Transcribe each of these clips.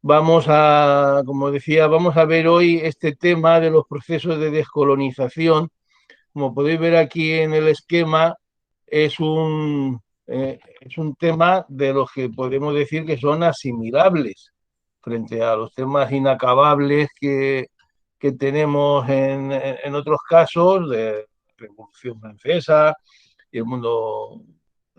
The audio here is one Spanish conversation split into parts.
Vamos a, como decía, vamos a ver hoy este tema de los procesos de descolonización. Como podéis ver aquí en el esquema, es un tema de los que podemos decir que son asimilables frente a los temas inacabables que tenemos en otros casos de la Revolución Francesa y el mundo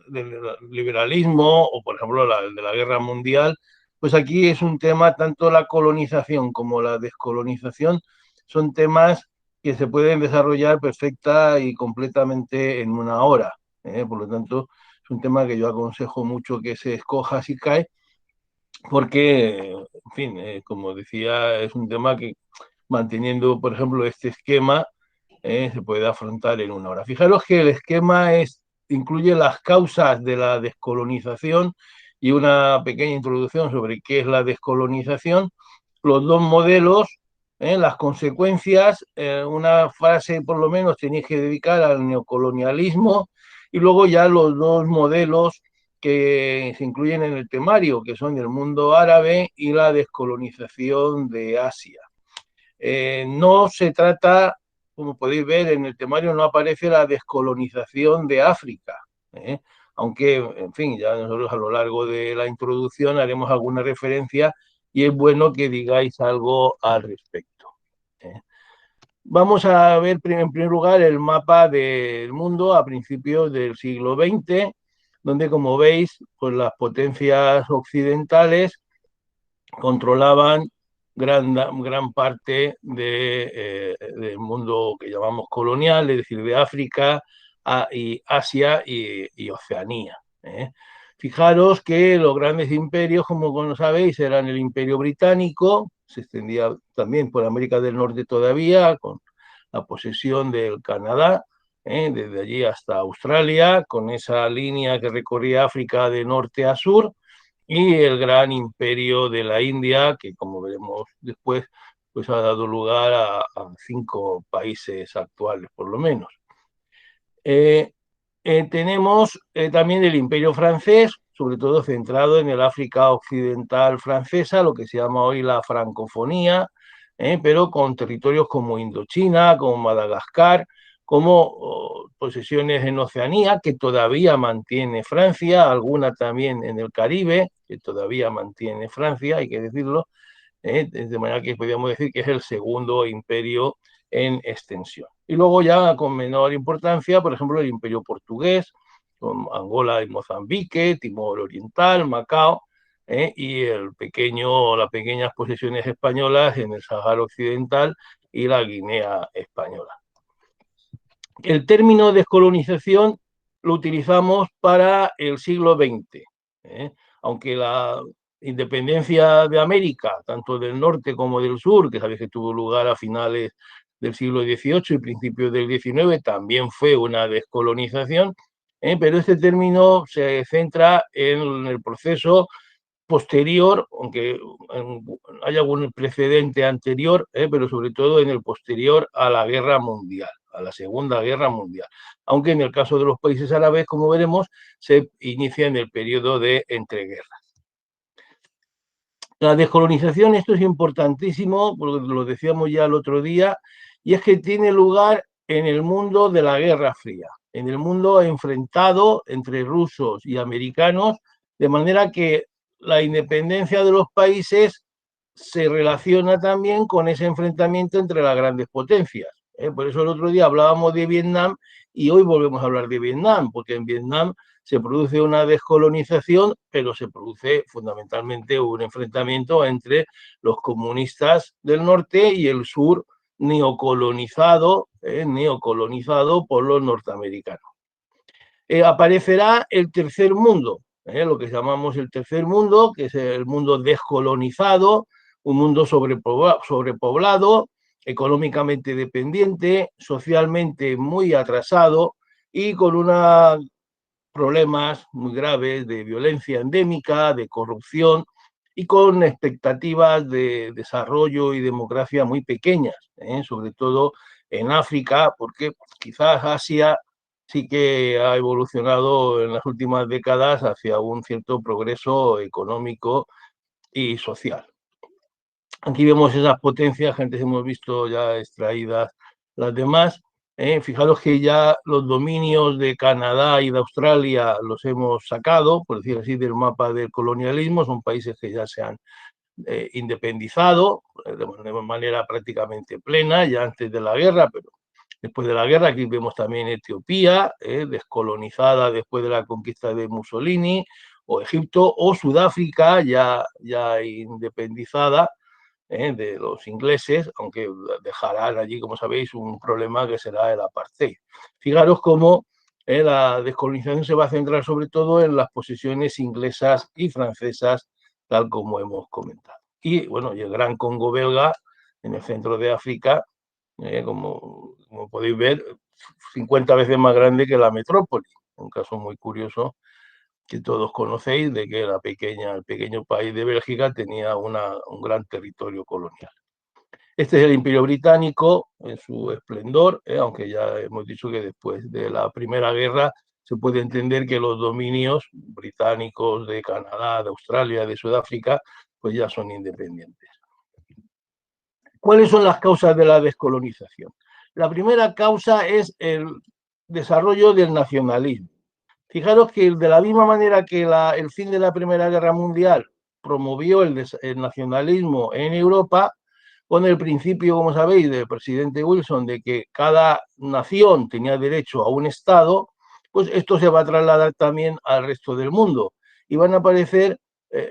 del liberalismo o, por ejemplo, de la Guerra Mundial. Pues aquí es un tema, tanto la colonización como la descolonización son temas que se pueden desarrollar perfecta y completamente en una hora. Por lo tanto, es un tema que yo aconsejo mucho que se escoja si cae, porque, en fin, como decía, es un tema que manteniendo, por ejemplo, este esquema, se puede afrontar en una hora. Fijaros que el esquema incluye las causas de la descolonización y una pequeña introducción sobre qué es la descolonización, los dos modelos, las consecuencias, una frase por lo menos tenéis que dedicar al neocolonialismo y luego ya los dos modelos que se incluyen en el temario, que son el mundo árabe y la descolonización de Asia. No se trata, como podéis ver en el temario, no aparece la descolonización de África, ¿eh? Aunque, en fin, ya nosotros a lo largo de la introducción haremos alguna referencia y es bueno que digáis algo al respecto, ¿eh? Vamos a ver en primer lugar el mapa del mundo a principios del siglo XX, donde, como veis, pues las potencias occidentales controlaban gran parte del mundo que llamamos colonial, es decir, de África y Asia y Oceanía. Fijaros que los grandes imperios, como sabéis, eran el Imperio Británico, se extendía también por América del Norte todavía, con la posesión del Canadá, desde allí hasta Australia, con esa línea que recorría África de norte a sur, y el gran imperio de la India, que como veremos después, pues ha dado lugar a 5 países actuales, por lo menos. Tenemos también el imperio francés, sobre todo centrado en el África occidental francesa, lo que se llama hoy la francofonía, pero con territorios como Indochina, como Madagascar, como posesiones en Oceanía, que todavía mantiene Francia, alguna también en el Caribe, que todavía mantiene Francia, hay que decirlo, de manera que podríamos decir que es el segundo imperio en extensión. Y luego ya con menor importancia, por ejemplo, el imperio portugués, con Angola y Mozambique, Timor Oriental, Macao, y las pequeñas posesiones españolas en el Sáhara Occidental y la Guinea Española. El término descolonización lo utilizamos para el siglo XX, aunque la independencia de América, tanto del norte como del sur, que sabéis que tuvo lugar a finales del siglo XVIII y principios del XIX, también fue una descolonización, pero este término se centra en el proceso posterior, aunque hay algún precedente anterior, pero sobre todo en el posterior a la Guerra Mundial, a la Segunda Guerra Mundial. Aunque en el caso de los países árabes, como veremos, se inicia en el periodo de entreguerras. La descolonización, esto es importantísimo, porque lo decíamos ya el otro día, y es que tiene lugar en el mundo de la Guerra Fría, en el mundo enfrentado entre rusos y americanos, de manera que la independencia de los países se relaciona también con ese enfrentamiento entre las grandes potencias. Por eso el otro día hablábamos de Vietnam y hoy volvemos a hablar de Vietnam, porque en Vietnam se produce una descolonización, pero se produce fundamentalmente un enfrentamiento entre los comunistas del norte y el sur neocolonizado por los norteamericanos. Aparecerá el tercer mundo, lo que llamamos el tercer mundo, que es el mundo descolonizado, un mundo sobrepoblado, económicamente dependiente, socialmente muy atrasado y con problemas muy graves de violencia endémica, de corrupción y con expectativas de desarrollo y democracia muy pequeñas, sobre todo en África, porque quizás Asia sí que ha evolucionado en las últimas décadas hacia un cierto progreso económico y social. Aquí vemos esas potencias, antes hemos visto ya extraídas las demás. Fijaros que ya los dominios de Canadá y de Australia los hemos sacado, por decir así, del mapa del colonialismo. Son países que ya se han independizado de manera prácticamente plena, ya antes de la guerra, pero después de la guerra. Aquí vemos también Etiopía, descolonizada después de la conquista de Mussolini, o Egipto, o Sudáfrica, ya independizada de los ingleses, aunque dejarán allí, como sabéis, un problema que será el apartheid. Fijaros cómo la descolonización se va a centrar sobre todo en las posesiones inglesas y francesas, tal como hemos comentado. Y bueno, y el Gran Congo belga, en el centro de África, como podéis ver, 50 veces más grande que la metrópoli. Un caso muy curioso que todos conocéis, de que el pequeño país de Bélgica tenía un gran territorio colonial. Este es el Imperio Británico en su esplendor, aunque ya hemos dicho que después de la Primera Guerra se puede entender que los dominios británicos de Canadá, de Australia, de Sudáfrica, pues ya son independientes. ¿Cuáles son las causas de la descolonización? La primera causa es el desarrollo del nacionalismo. Fijaros que de la misma manera que el fin de la Primera Guerra Mundial promovió el nacionalismo en Europa, con el principio, como sabéis, del presidente Wilson, de que cada nación tenía derecho a un Estado, pues esto se va a trasladar también al resto del mundo. Y van a aparecer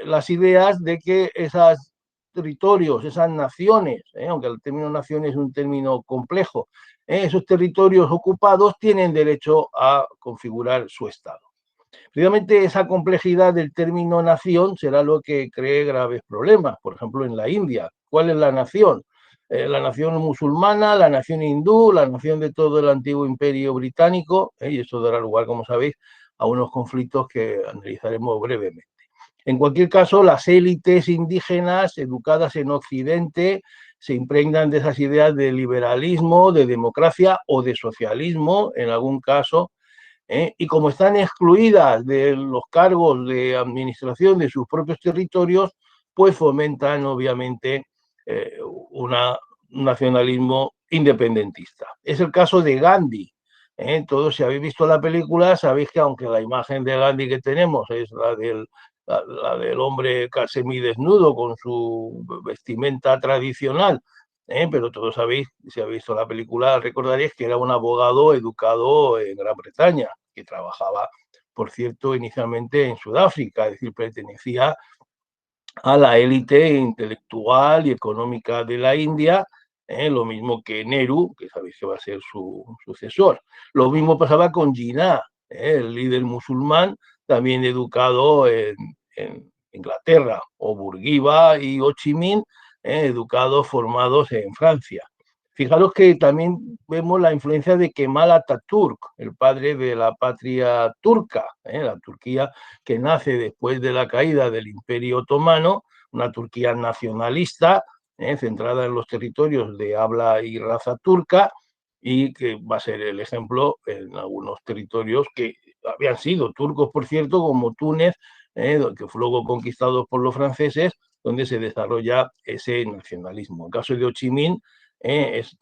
las ideas de que esos territorios, esas naciones, aunque el término nación es un término complejo, esos territorios ocupados tienen derecho a configurar su Estado. Precisamente esa complejidad del término nación será lo que cree graves problemas. Por ejemplo, en la India, ¿cuál es la nación? La nación musulmana, la nación hindú, la nación de todo el antiguo imperio británico, y eso dará lugar, como sabéis, a unos conflictos que analizaremos brevemente. En cualquier caso, las élites indígenas educadas en Occidente se impregnan de esas ideas de liberalismo, de democracia o de socialismo, en algún caso, y como están excluidas de los cargos de administración de sus propios territorios, pues fomentan obviamente un nacionalismo independentista. Es el caso de Gandhi. Todos, si habéis visto la película, sabéis que aunque la imagen de Gandhi que tenemos es la del hombre semidesnudo con su vestimenta tradicional, pero todos sabéis, si habéis visto la película, recordaréis que era un abogado educado en Gran Bretaña, que trabajaba, por cierto, inicialmente en Sudáfrica, es decir, pertenecía a la élite intelectual y económica de la India, lo mismo que Nehru, que sabéis que va a ser su sucesor. Lo mismo pasaba con Jinnah, el líder musulmán, también educado en Inglaterra, o Bourguiba y Ho Chi Minh, educados, formados en Francia. Fijaros que también vemos la influencia de Kemal Atatürk, el padre de la patria turca, la Turquía que nace después de la caída del Imperio Otomano, una Turquía nacionalista, centrada en los territorios de habla y raza turca, y que va a ser el ejemplo en algunos territorios que habían sido turcos, por cierto, como Túnez, que fue luego conquistados por los franceses, donde se desarrolla ese nacionalismo. El caso de Ho Chi Minh es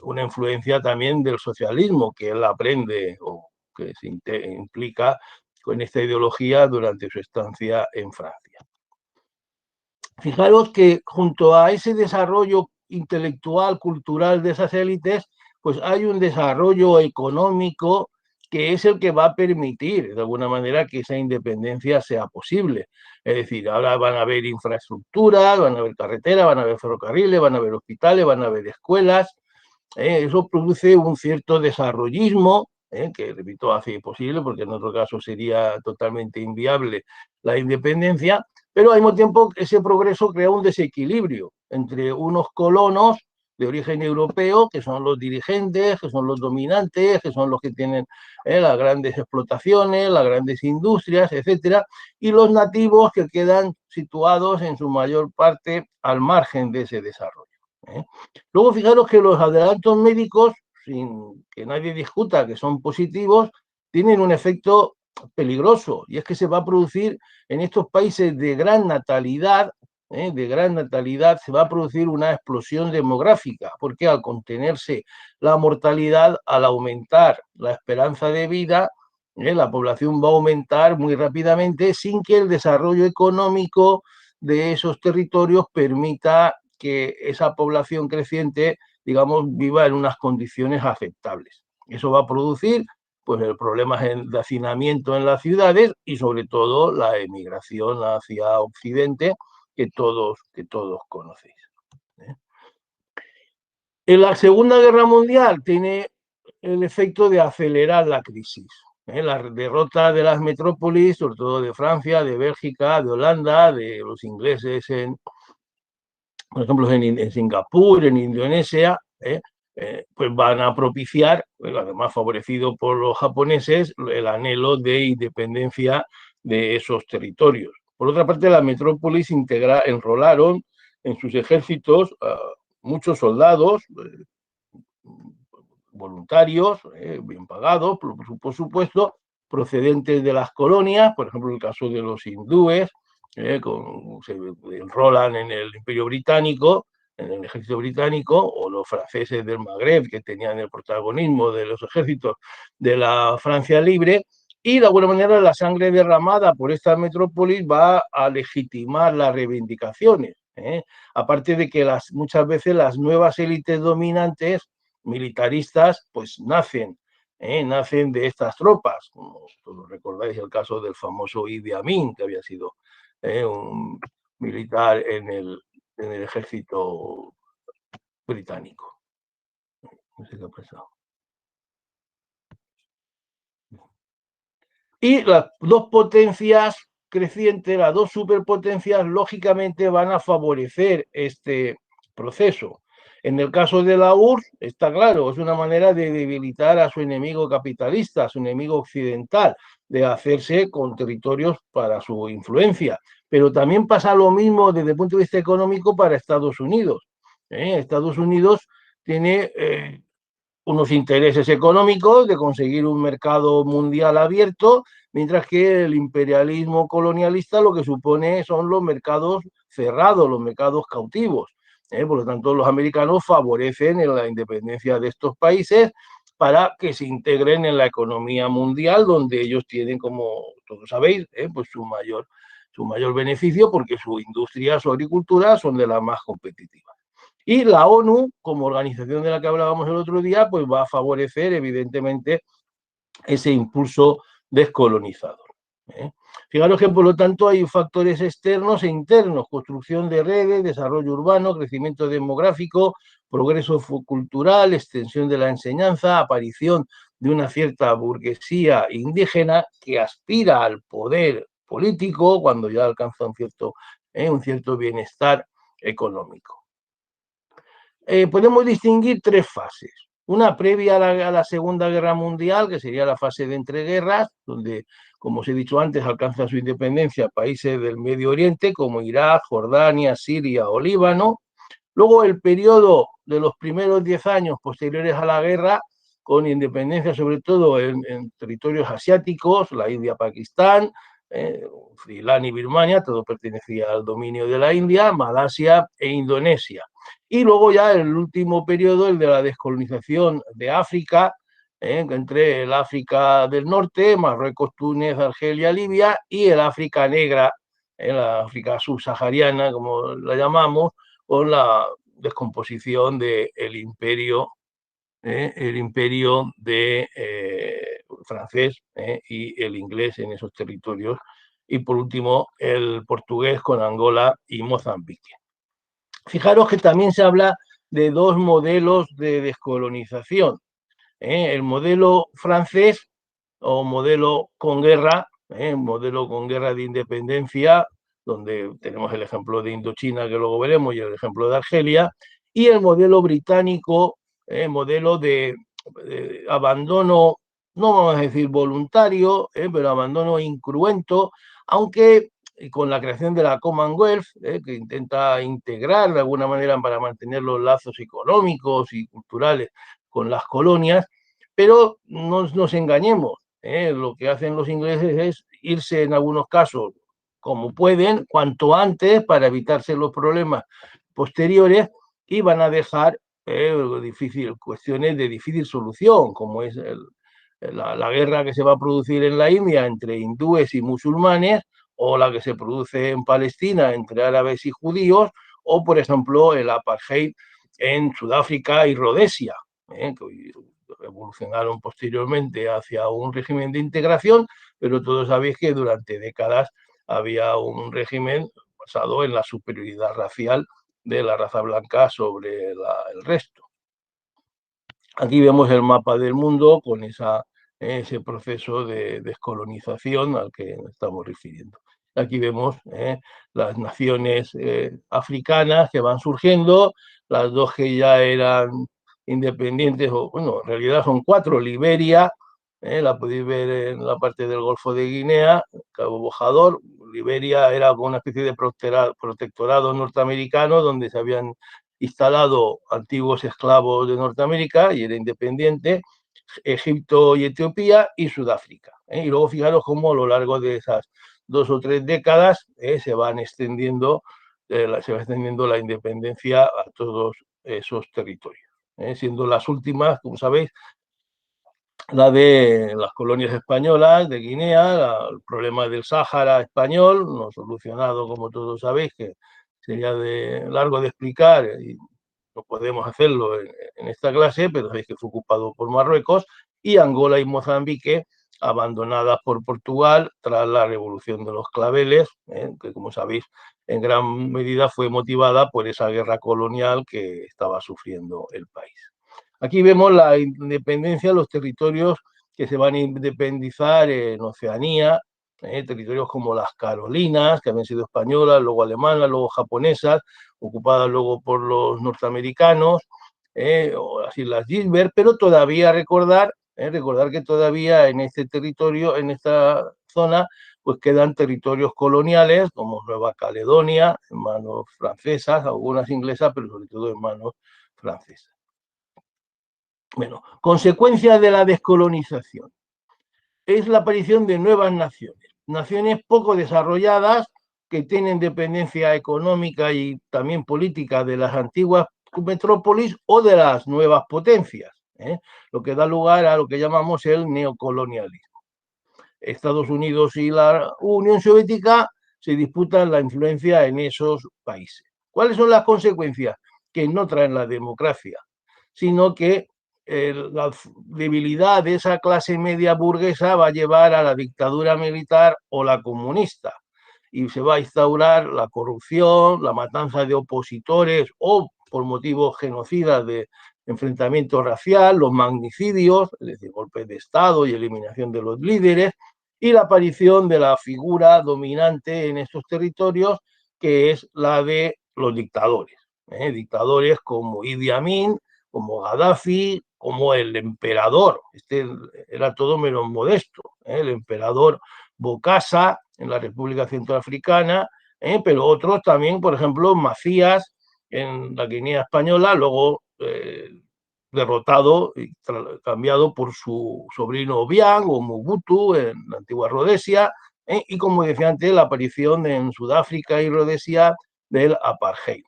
una influencia también del socialismo que él aprende o que se implica con esta ideología durante su estancia en Francia. Fijaros que junto a ese desarrollo intelectual, cultural de esas élites, pues hay un desarrollo económico que es el que va a permitir, de alguna manera, que esa independencia sea posible. Es decir, ahora van a haber infraestructuras, van a haber carreteras, van a haber ferrocarriles, van a haber hospitales, van a haber escuelas. Eso produce un cierto desarrollismo, que, repito, hace posible, porque en otro caso sería totalmente inviable la independencia, pero al mismo tiempo ese progreso crea un desequilibrio entre unos colonos de origen europeo, que son los dirigentes, que son los dominantes, que son los que tienen las grandes explotaciones, las grandes industrias, etcétera, y los nativos que quedan situados en su mayor parte al margen de ese desarrollo. Luego, fijaros que los adelantos médicos sin que nadie discuta que son positivos, tienen un efecto peligroso, y es que se va a producir en estos países de gran natalidad, se va a producir una explosión demográfica, porque al contenerse la mortalidad, al aumentar la esperanza de vida, la población va a aumentar muy rápidamente sin que el desarrollo económico de esos territorios permita que esa población creciente, digamos, viva en unas condiciones aceptables. Eso va a producir pues problemas de hacinamiento en las ciudades y sobre todo la emigración hacia Occidente que todos conocéis. En la Segunda Guerra Mundial tiene el efecto de acelerar la crisis. La derrota de las metrópolis, sobre todo de Francia, de Bélgica, de Holanda, de los ingleses por ejemplo, en Singapur, en Indonesia, pues van a propiciar, además favorecido por los japoneses, el anhelo de independencia de esos territorios. Por otra parte, las metrópolis enrolaron en sus ejércitos muchos soldados voluntarios, bien pagados, por supuesto, procedentes de las colonias, por ejemplo, el caso de los hindúes, se enrolan en el Imperio Británico, en el ejército británico, o los franceses del Magreb, que tenían el protagonismo de los ejércitos de la Francia libre, y de alguna manera la sangre derramada por esta metrópolis va a legitimar las reivindicaciones. Aparte de que muchas veces las nuevas élites dominantes militaristas pues nacen de estas tropas, como todos recordáis el caso del famoso Idi Amin, que había sido un militar en el ejército británico. No sé qué ha pasado. Y las dos potencias crecientes, las dos superpotencias, lógicamente van a favorecer este proceso. En el caso de la URSS, está claro, es una manera de debilitar a su enemigo capitalista, a su enemigo occidental, de hacerse con territorios para su influencia. Pero también pasa lo mismo desde el punto de vista económico para Estados Unidos. Estados Unidos tiene unos intereses económicos de conseguir un mercado mundial abierto, mientras que el imperialismo colonialista lo que supone son los mercados cerrados, los mercados cautivos. Por lo tanto, los americanos favorecen en la independencia de estos países para que se integren en la economía mundial, donde ellos tienen, como todos sabéis, pues su mayor beneficio, porque su industria, su agricultura son de las más competitivas. Y la ONU, como organización de la que hablábamos el otro día, pues va a favorecer, evidentemente, ese impulso descolonizador. Fijaros que, por lo tanto, hay factores externos e internos: construcción de redes, desarrollo urbano, crecimiento demográfico, progreso cultural, extensión de la enseñanza, aparición de una cierta burguesía indígena que aspira al poder político cuando ya alcanza un cierto bienestar económico. Podemos distinguir tres fases. Una previa a la Segunda Guerra Mundial, que sería la fase de entreguerras, donde, como os he dicho antes, alcanzan su independencia países del Medio Oriente como Irak, Jordania, Siria o Líbano. Luego el periodo de los primeros 10 años posteriores a la guerra, con independencia sobre todo en territorios asiáticos, la India, Pakistán, Sri Lanka y Birmania, todo pertenecía al dominio de la India, Malasia e Indonesia. Y luego ya el último periodo, el de la descolonización de África, entre el África del Norte, Marruecos, Túnez, Argelia, Libia, y el África negra, la África subsahariana, como la llamamos, con la descomposición del imperio de francés y el inglés en esos territorios, y por último el portugués con Angola y Mozambique. Fijaros que también se habla de dos modelos de descolonización. El modelo francés, o modelo con guerra, modelo con guerra de independencia, donde tenemos el ejemplo de Indochina, que luego veremos, y el ejemplo de Argelia, y el modelo británico, modelo de abandono, no vamos a decir voluntario, pero abandono incruento, aunque con la creación de la Commonwealth, que intenta integrar de alguna manera para mantener los lazos económicos y culturales con las colonias, pero no nos engañemos, lo que hacen los ingleses es irse en algunos casos como pueden, cuanto antes, para evitarse los problemas posteriores, y van a dejar cuestiones de difícil solución, como es la guerra que se va a producir en la India entre hindúes y musulmanes, o la que se produce en Palestina entre árabes y judíos, o, por ejemplo, el apartheid en Sudáfrica y Rodesia, que evolucionaron posteriormente hacia un régimen de integración, pero todos sabéis que durante décadas había un régimen basado en la superioridad racial de la raza blanca sobre el resto. Aquí vemos el mapa del mundo con ese proceso de descolonización al que nos estamos refiriendo. Aquí vemos las naciones africanas que van surgiendo, las dos que ya eran independientes, o bueno, en realidad son cuatro: Liberia, la podéis ver en la parte del Golfo de Guinea, Cabo Bojador. Liberia era una especie de protectorado norteamericano donde se habían instalado antiguos esclavos de Norteamérica y era independiente. Egipto y Etiopía y Sudáfrica. Y luego fijaros cómo a lo largo de esas 2 o 3 décadas se va extendiendo la independencia a todos esos territorios, siendo las últimas, como sabéis, la de las colonias españolas de Guinea, el problema del Sáhara español, no solucionado, como todos sabéis, que sería largo de explicar y no podemos hacerlo en esta clase, pero sabéis que fue ocupado por Marruecos, y Angola y Mozambique, abandonadas por Portugal tras la Revolución de los Claveles, que, como sabéis, en gran medida fue motivada por esa guerra colonial que estaba sufriendo el país. Aquí vemos la independencia de los territorios que se van a independizar en Oceanía, territorios como las Carolinas, que habían sido españolas, luego alemanas, luego japonesas, ocupadas luego por los norteamericanos, o las Islas Gilbert, pero todavía recordar que todavía en este territorio, en esta zona, pues quedan territorios coloniales como Nueva Caledonia, en manos francesas, algunas inglesas, pero sobre todo en manos francesas. Bueno, consecuencia de la descolonización es la aparición de nuevas naciones poco desarrolladas que tienen dependencia económica y también política de las antiguas metrópolis o de las nuevas potencias, lo que da lugar a lo que llamamos el neocolonialismo. Estados Unidos y la Unión Soviética se disputan la influencia en esos países. ¿Cuáles son las consecuencias? Que no traen la democracia, sino que la debilidad de esa clase media burguesa va a llevar a la dictadura militar o la comunista, y se va a instaurar la corrupción, la matanza de opositores o por motivos genocidas de enfrentamiento racial, los magnicidios, es decir, golpes de Estado y eliminación de los líderes, y la aparición de la figura dominante en estos territorios, que es la de los dictadores. Dictadores como Idi Amin, como Gaddafi, como el emperador. Este era todo menos modesto, el emperador Bokassa en la República Centroafricana, pero otros también, por ejemplo, Macías en la Guinea Española, luego derrotado y cambiado por su sobrino Obiang o Mobutu en la antigua Rodesia, y, como decía antes, la aparición en Sudáfrica y Rodesia del apartheid,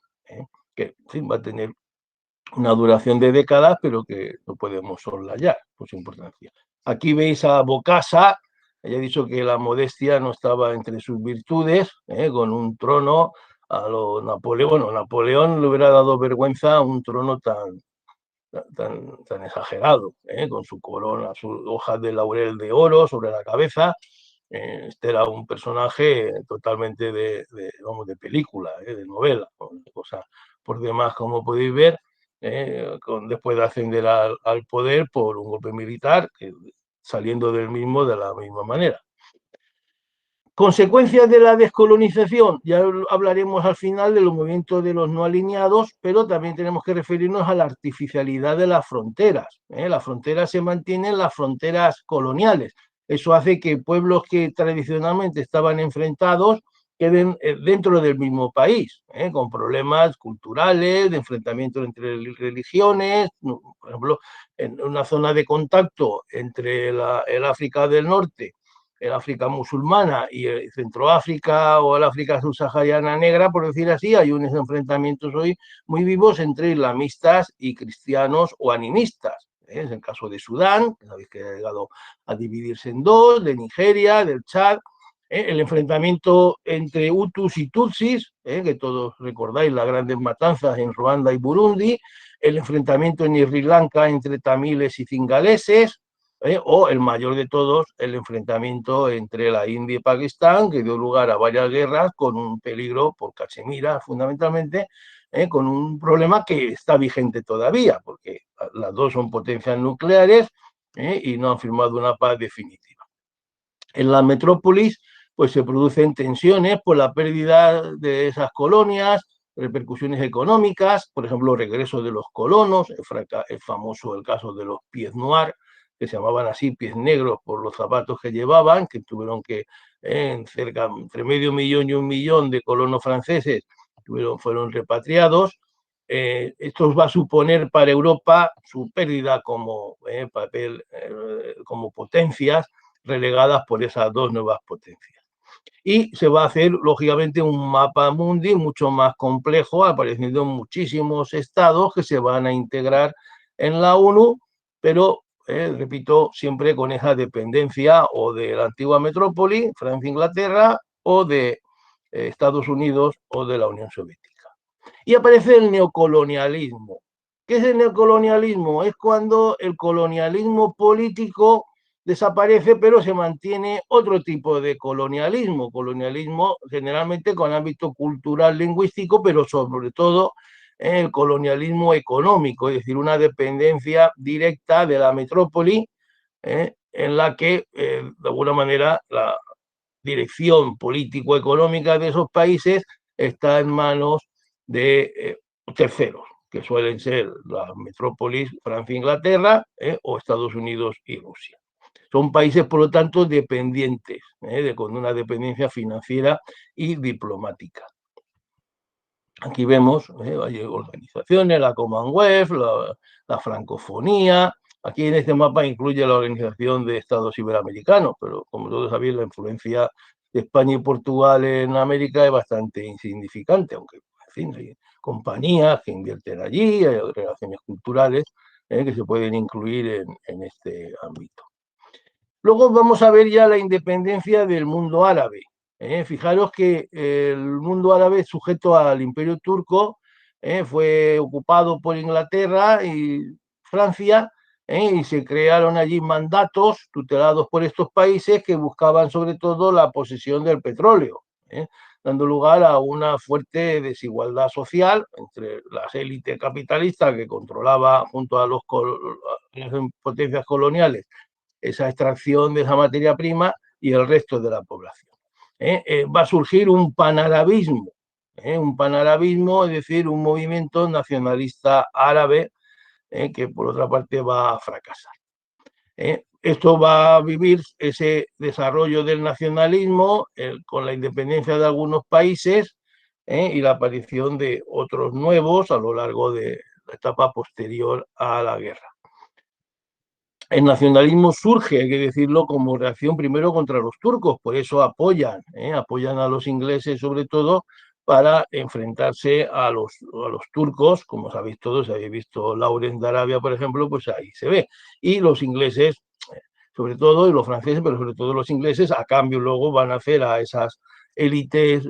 que en fin, va a tener una duración de décadas, pero que no podemos soslayar por su importancia. Aquí veis a Bokassa. Ya he dicho que la modestia no estaba entre sus virtudes, con un trono a lo Napoleón. Bueno, Napoleón le hubiera dado vergüenza un trono tan exagerado, con su corona, sus hojas de laurel de oro sobre la cabeza. Este era un personaje totalmente de película, de novela, cosa por demás, como podéis ver, después de ascender al poder por un golpe militar, saliendo del mismo de la misma manera. Consecuencias de la descolonización, ya hablaremos al final de los movimientos de los no alineados, pero también tenemos que referirnos a la artificialidad de las fronteras. Las fronteras se mantienen, las fronteras coloniales. Eso hace que pueblos que tradicionalmente estaban enfrentados queden dentro del mismo país, con problemas culturales, de enfrentamiento entre religiones, por ejemplo, en una zona de contacto entre el África del Norte, el África musulmana y el Centroáfrica o el África subsahariana negra, por decir así, hay unos enfrentamientos hoy muy vivos entre islamistas y cristianos o animistas. Es el caso de Sudán, que sabéis que ha llegado a dividirse en dos, de Nigeria, del Chad, el enfrentamiento entre Hutus y Tutsis, que todos recordáis las grandes matanzas en Ruanda y Burundi, el enfrentamiento en Sri Lanka entre tamiles y cingaleses, o el mayor de todos, el enfrentamiento entre la India y Pakistán, que dio lugar a varias guerras con un peligro por Cachemira, fundamentalmente, con un problema que está vigente todavía, porque las dos son potencias nucleares y no han firmado una paz definitiva. En la metrópolis, pues se producen tensiones por la pérdida de esas colonias, repercusiones económicas, por ejemplo, regreso de los colonos, es famoso el caso de los pies noir, que se llamaban así pies negros por los zapatos que llevaban, que tuvieron que, entre medio millón y 1 millón de colonos franceses fueron repatriados. Esto va a suponer para Europa su pérdida como papel, como potencias, relegadas por esas dos nuevas potencias. Y se va a hacer, lógicamente, un mapa mundi mucho más complejo, apareciendo muchísimos estados que se van a integrar en la ONU, pero, repito, siempre con esa dependencia o de la antigua metrópoli, Francia-Inglaterra, o de Estados Unidos o de la Unión Soviética. Y aparece el neocolonialismo. ¿Qué es el neocolonialismo? Es cuando el colonialismo político desaparece, pero se mantiene otro tipo de colonialismo generalmente con ámbito cultural, lingüístico, pero sobre todo el colonialismo económico, es decir, una dependencia directa de la metrópoli, en la que, de alguna manera, la dirección político-económica de esos países está en manos de terceros, que suelen ser las metrópolis Francia-Inglaterra o Estados Unidos y Rusia. Son países, por lo tanto, dependientes, con una dependencia financiera y diplomática. Aquí vemos, hay organizaciones, la Commonwealth, la francofonía. Aquí en este mapa incluye la Organización de Estados Iberoamericanos, pero como todos sabéis, la influencia de España y Portugal en América es bastante insignificante, aunque, en fin, hay compañías que invierten allí, hay relaciones culturales que se pueden incluir en este ámbito. Luego vamos a ver ya la independencia del mundo árabe. Fijaros que el mundo árabe, sujeto al Imperio Turco, fue ocupado por Inglaterra y Francia, y se crearon allí mandatos tutelados por estos países que buscaban sobre todo la posesión del petróleo, dando lugar a una fuerte desigualdad social entre las élites capitalistas que controlaba junto a las potencias coloniales esa extracción de esa materia prima y el resto de la población. Va a surgir un panarabismo, es decir, un movimiento nacionalista árabe que por otra parte va a fracasar. Esto va a vivir ese desarrollo del nacionalismo con la independencia de algunos países y la aparición de otros nuevos a lo largo de la etapa posterior a la guerra. El nacionalismo surge, hay que decirlo, como reacción primero contra los turcos, por eso apoyan a los ingleses sobre todo para enfrentarse a los turcos, como sabéis todos, si habéis visto Lawrence de Arabia, por ejemplo, pues ahí se ve. Y los ingleses, sobre todo, y los franceses, pero sobre todo los ingleses, a cambio luego van a hacer a esas élites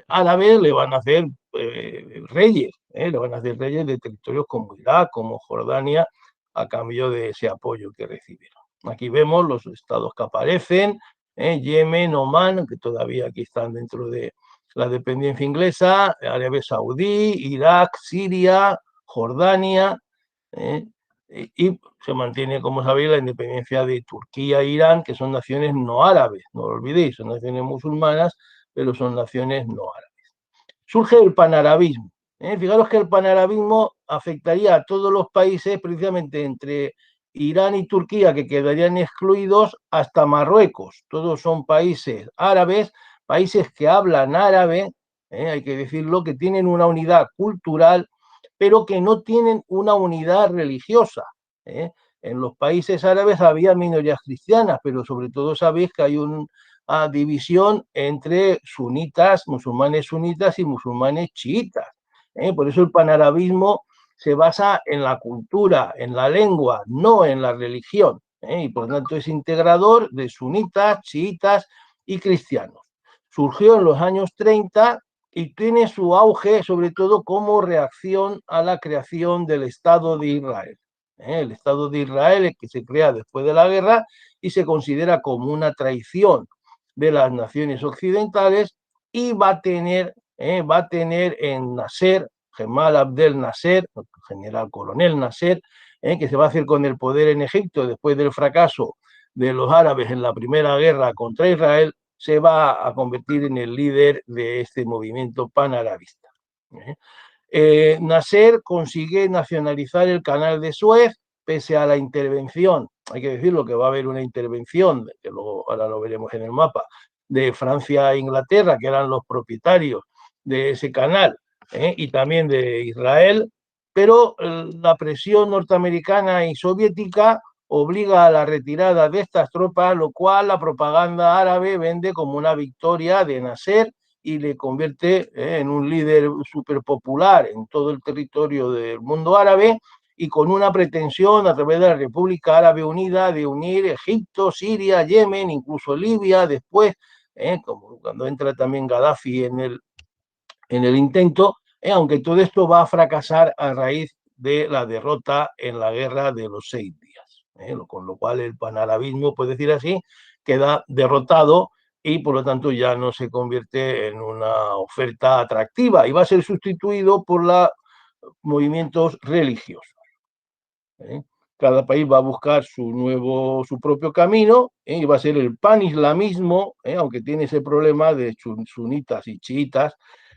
árabes, le van a hacer reyes, le van a hacer reyes de territorios como Irak, como Jordania, a cambio de ese apoyo que recibieron. Aquí vemos los estados que aparecen, Yemen, Omán, que todavía aquí están dentro de la dependencia inglesa, Arabia Saudí, Irak, Siria, Jordania, y se mantiene, como sabéis, la independencia de Turquía e Irán, que son naciones no árabes, no lo olvidéis, son naciones musulmanas, pero son naciones no árabes. Surge el panarabismo. Fijaros que el panarabismo afectaría a todos los países, precisamente entre Irán y Turquía, que quedarían excluidos, hasta Marruecos. Todos son países árabes, países que hablan árabe, hay que decirlo, que tienen una unidad cultural, pero que no tienen una unidad religiosa. ¿eh? En los países árabes había minorías cristianas, pero sobre todo sabéis que hay una división entre musulmanes sunitas y musulmanes chiitas. Por eso el panarabismo se basa en la cultura, en la lengua, no en la religión. Y por lo tanto es integrador de sunitas, chiitas y cristianos. Surgió en los años 30 y tiene su auge sobre todo como reacción a la creación del Estado de Israel. El Estado de Israel es que se crea después de la guerra y se considera como una traición de las naciones occidentales y va a tener en Nasser, Gemal Abdel Nasser, general coronel Nasser, que se va a hacer con el poder en Egipto después del fracaso de los árabes en la primera guerra contra Israel, se va a convertir en el líder de este movimiento panarabista. Nasser consigue nacionalizar el canal de Suez pese a la intervención, hay que decirlo que va a haber una intervención, que luego ahora lo veremos en el mapa, de Francia e Inglaterra, que eran los propietarios de ese canal, y también de Israel, pero la presión norteamericana y soviética obliga a la retirada de estas tropas, lo cual la propaganda árabe vende como una victoria de Nasser y le convierte en un líder súper popular en todo el territorio del mundo árabe y con una pretensión a través de la República Árabe Unida de unir Egipto, Siria, Yemen, incluso Libia después, como cuando entra también Gaddafi en el intento, aunque todo esto va a fracasar a raíz de la derrota en la guerra de los 6 días, con lo cual el panarabismo, puede decir así, queda derrotado y por lo tanto ya no se convierte en una oferta atractiva y va a ser sustituido por los movimientos religiosos. Cada país va a buscar su propio camino y va a ser el panislamismo, aunque tiene ese problema de sunitas y chiitas,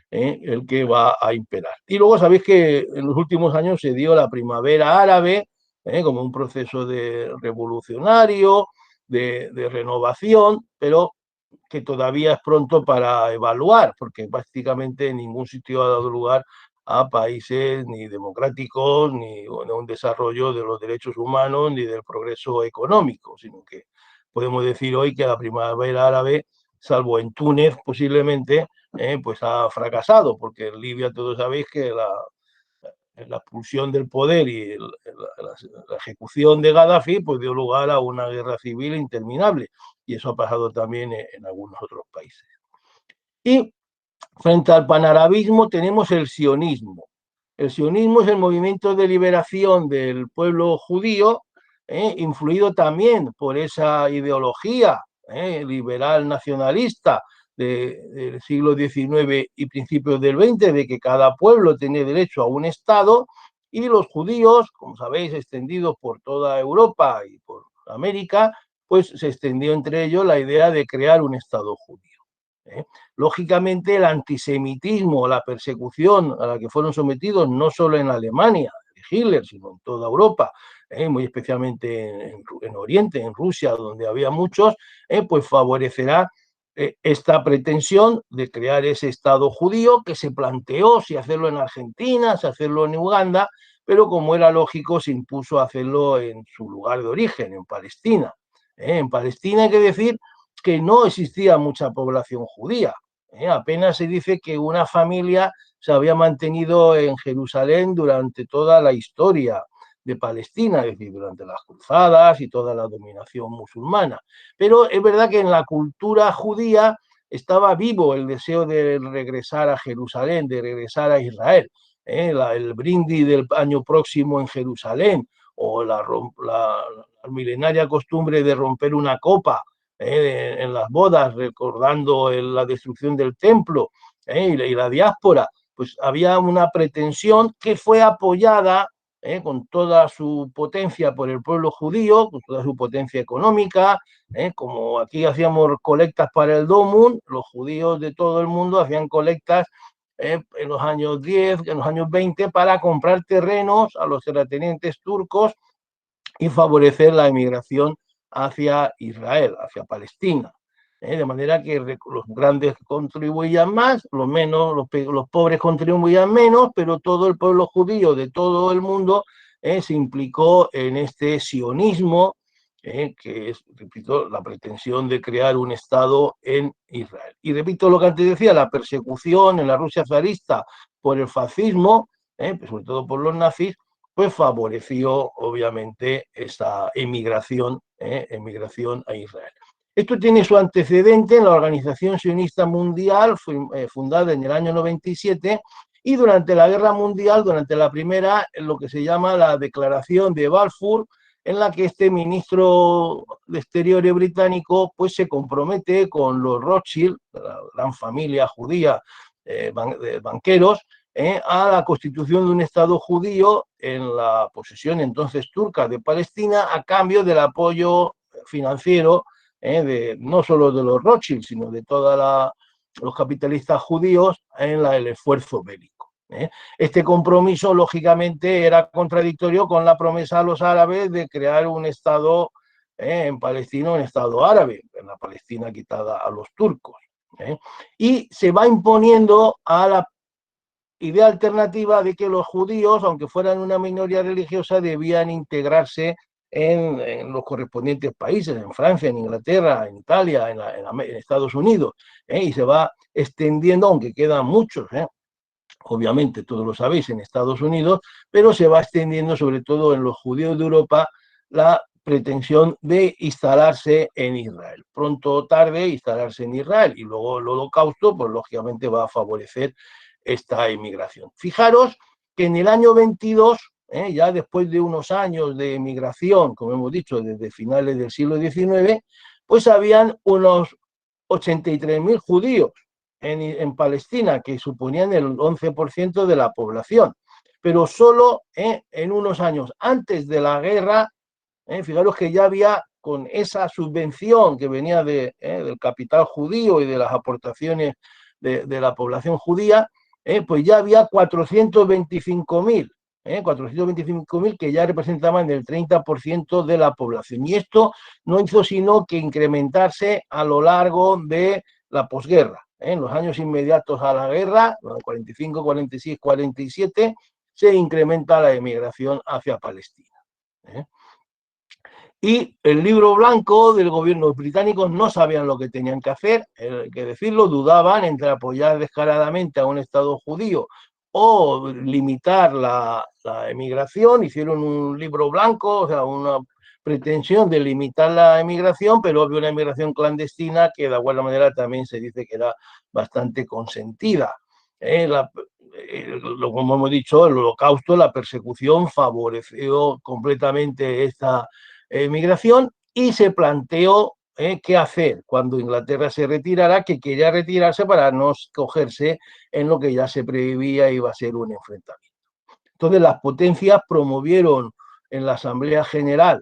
el que va a imperar. Y luego sabéis que en los últimos años se dio la primavera árabe, como un proceso de revolucionario, de renovación, pero que todavía es pronto para evaluar, porque prácticamente en ningún sitio ha dado lugar a países ni democráticos, ni a un desarrollo de los derechos humanos, ni del progreso económico, sino que podemos decir hoy que la primavera árabe, salvo en Túnez posiblemente, pues ha fracasado, porque en Libia todos sabéis que la expulsión del poder y la ejecución de Gaddafi pues dio lugar a una guerra civil interminable, y eso ha pasado también en algunos otros países. Y frente al panarabismo tenemos el sionismo. El sionismo es el movimiento de liberación del pueblo judío, influido también por esa ideología liberal nacionalista del siglo XIX y principios del XX, de que cada pueblo tiene derecho a un Estado, y los judíos, como sabéis, extendidos por toda Europa y por América, pues se extendió entre ellos la idea de crear un Estado judío. Lógicamente, el antisemitismo, la persecución a la que fueron sometidos no solo en Alemania, de Hitler, sino en toda Europa, muy especialmente en Oriente, en Rusia, donde había muchos, pues favorecerá esta pretensión de crear ese Estado judío que se planteó si hacerlo en Argentina, si hacerlo en Uganda, pero como era lógico, se impuso hacerlo en su lugar de origen, en Palestina. En Palestina hay que decir que no existía mucha población judía. Apenas se dice que una familia se había mantenido en Jerusalén durante toda la historia de Palestina, es decir, durante las cruzadas y toda la dominación musulmana. Pero es verdad que en la cultura judía estaba vivo el deseo de regresar a Jerusalén, de regresar a Israel. El brindis del año próximo en Jerusalén, o la milenaria costumbre de romper una copa en las bodas, recordando la destrucción del templo y la diáspora, pues había una pretensión que fue apoyada con toda su potencia por el pueblo judío, con toda su potencia económica, como aquí hacíamos colectas para el Domun, los judíos de todo el mundo hacían colectas en los años 10, en los años 20, para comprar terrenos a los terratenientes turcos y favorecer la emigración hacia Israel, hacia Palestina. De manera que los grandes contribuían más, los pobres contribuían menos, pero todo el pueblo judío de todo el mundo se implicó en este sionismo, que es, repito, la pretensión de crear un Estado en Israel. Y repito lo que antes decía, la persecución en la Rusia zarista por el fascismo, sobre todo por los nazis, pues favoreció obviamente esa emigración a Israel. Esto tiene su antecedente en la Organización Sionista Mundial, fundada en el año 97, y durante la Guerra Mundial, durante la primera, en lo que se llama la Declaración de Balfour, en la que este ministro de Exteriores británico pues se compromete con los Rothschild, la gran familia judía de banqueros, a la constitución de un Estado judío en la posesión entonces turca de Palestina, a cambio del apoyo financiero no solo de los Rothschild, sino de todos los capitalistas judíos en el esfuerzo bélico. Este compromiso, lógicamente, era contradictorio con la promesa a los árabes de crear un Estado en Palestina, un Estado árabe, en la Palestina quitada a los turcos. Y se va imponiendo a la idea alternativa de que los judíos, aunque fueran una minoría religiosa, debían integrarse en los correspondientes países, en Francia, en Inglaterra, en Italia, en Estados Unidos, y se va extendiendo, aunque quedan muchos, obviamente todos lo sabéis, en Estados Unidos, pero se va extendiendo sobre todo en los judíos de Europa la pretensión de instalarse en Israel. Pronto o tarde instalarse en Israel, y luego el Holocausto, pues lógicamente va a favorecer esta emigración. Fijaros que en el año 22, ya después de unos años de emigración, como hemos dicho, desde finales del siglo XIX, pues habían unos 83.000 judíos en Palestina, que suponían el 11% de la población. Pero solo en unos años antes de la guerra, fijaros que ya había, con esa subvención que venía del capital judío y de las aportaciones de la población judía, pues ya había 425.000 que ya representaban el 30% de la población. Y esto no hizo sino que incrementarse a lo largo de la posguerra. En los años inmediatos a la guerra, 45, 46, 47, se incrementa la emigración hacia Palestina. Y el libro blanco del gobierno británico no sabían lo que tenían que hacer, hay que decirlo, dudaban entre apoyar descaradamente a un Estado judío o limitar la emigración. Hicieron un libro blanco, o sea, una pretensión de limitar la emigración, pero había una emigración clandestina que de alguna manera también se dice que era bastante consentida. Como hemos dicho, el Holocausto, la persecución favoreció completamente esta migración, y se planteó qué hacer cuando Inglaterra se retirara, que quería retirarse para no cogerse en lo que ya se preveía iba a ser un enfrentamiento. Entonces las potencias promovieron en la Asamblea General,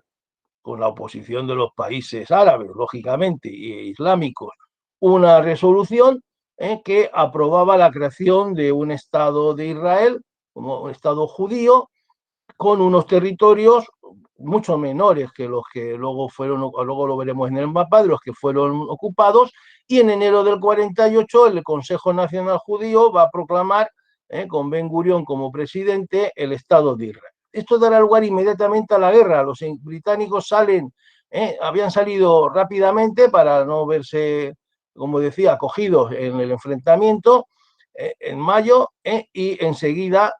con la oposición de los países árabes, lógicamente, e islámicos, una resolución que aprobaba la creación de un Estado de Israel, como un Estado judío, con unos territorios mucho menores que los que luego lo veremos en el mapa, de los que fueron ocupados, y en enero del 48 el Consejo Nacional Judío va a proclamar, con Ben Gurión como presidente, el Estado de Israel. Esto dará lugar inmediatamente a la guerra. Los británicos habían salido rápidamente para no verse, como decía, acogidos en el enfrentamiento en mayo, y enseguida